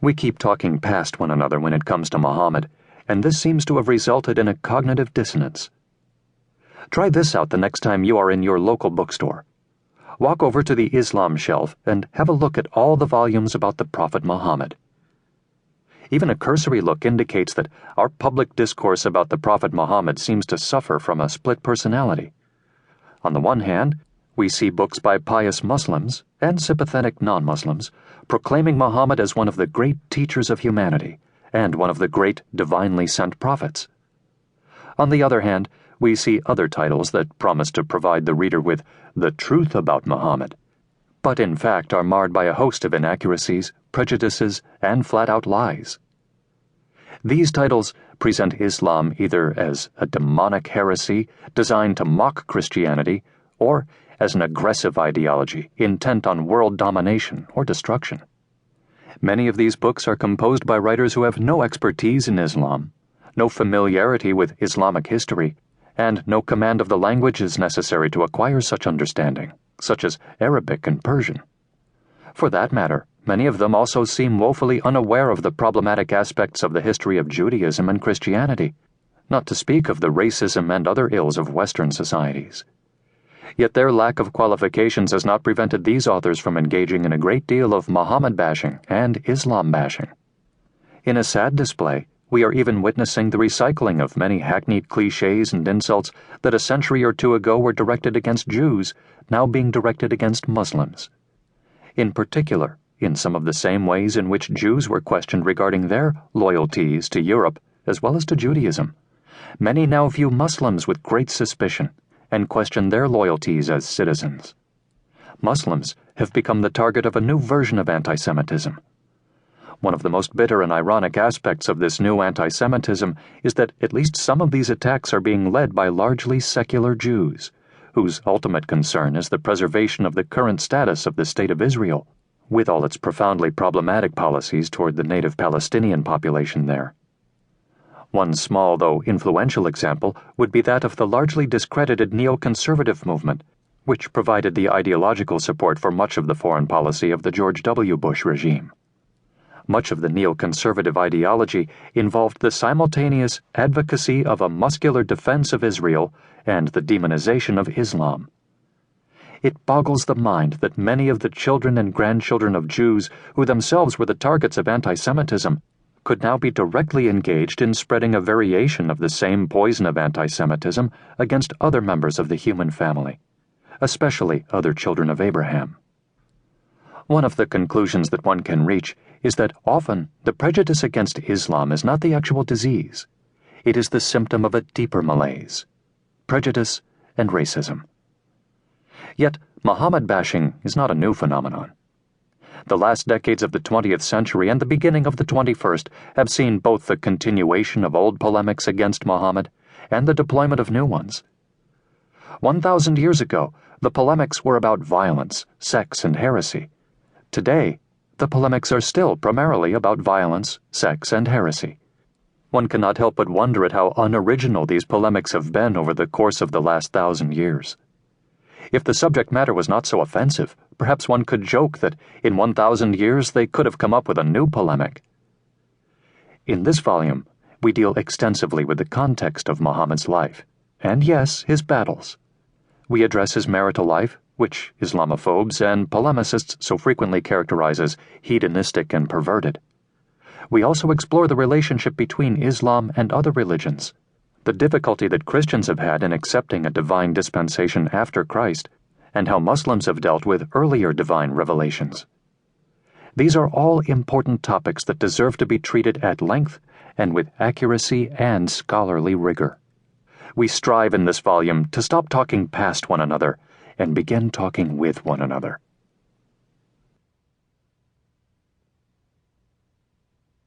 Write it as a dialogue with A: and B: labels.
A: We keep talking past one another when it comes to Muhammad, and this seems to have resulted in a cognitive dissonance. Try this out the next time you are in your local bookstore. Walk over to the Islam shelf and have a look at all the volumes about the Prophet Muhammad. Even a cursory look indicates that our public discourse about the Prophet Muhammad seems to suffer from a split personality. On the one hand, we see books by pious Muslims and sympathetic non-Muslims proclaiming Muhammad as one of the great teachers of humanity and one of the great divinely sent prophets. On the other hand, we see other titles that promise to provide the reader with the truth about Muhammad, but in fact are marred by a host of inaccuracies, prejudices, and flat-out lies. These titles present Islam either as a demonic heresy designed to mock Christianity or as an aggressive ideology intent on world domination or destruction. Many of these books are composed by writers who have no expertise in Islam, no familiarity with Islamic history, and no command of the languages necessary to acquire such understanding, such as Arabic and Persian. For that matter, many of them also seem woefully unaware of the problematic aspects of the history of Judaism and Christianity, not to speak of the racism and other ills of Western societies. Yet their lack of qualifications has not prevented these authors from engaging in a great deal of Muhammad bashing and Islam bashing. In a sad display, we are even witnessing the recycling of many hackneyed cliches and insults that a century or two ago were directed against Jews, now being directed against Muslims. In particular, in some of the same ways in which Jews were questioned regarding their loyalties to Europe as well as to Judaism, many now view Muslims with great suspicion and question their loyalties as citizens. Muslims have become the target of a new version of anti-Semitism. One of the most bitter and ironic aspects of this new anti-Semitism is that at least some of these attacks are being led by largely secular Jews, whose ultimate concern is the preservation of the current status of the State of Israel, with all its profoundly problematic policies toward the native Palestinian population there. One small, though influential example would be that of the largely discredited neoconservative movement, which provided the ideological support for much of the foreign policy of the George W. Bush regime. Much of the neoconservative ideology involved the simultaneous advocacy of a muscular defense of Israel and the demonization of Islam. It boggles the mind that many of the children and grandchildren of Jews who themselves were the targets of anti-Semitism could now be directly engaged in spreading a variation of the same poison of anti-Semitism against other members of the human family, especially other children of Abraham. One of the conclusions that one can reach is that often the prejudice against Islam is not the actual disease. It is the symptom of a deeper malaise: prejudice and racism. Yet, Muhammad bashing is not a new phenomenon. The last decades of the 20th century and the beginning of the 21st have seen both the continuation of old polemics against Muhammad and the deployment of new ones. 1,000 years ago, the polemics were about violence, sex, and heresy. Today, the polemics are still primarily about violence, sex, and heresy. One cannot help but wonder at how unoriginal these polemics have been over the course of the last 1,000 years. If the subject matter was not so offensive, perhaps one could joke that in 1,000 years they could have come up with a new polemic. In this volume, we deal extensively with the context of Muhammad's life, and yes, his battles. We address his marital life, which Islamophobes and polemicists so frequently characterize as hedonistic and perverted. We also explore the relationship between Islam and other religions, the difficulty that Christians have had in accepting a divine dispensation after Christ, and how Muslims have dealt with earlier divine revelations. These are all important topics that deserve to be treated at length and with accuracy and scholarly rigor. We strive in this volume to stop talking past one another and begin talking with one another.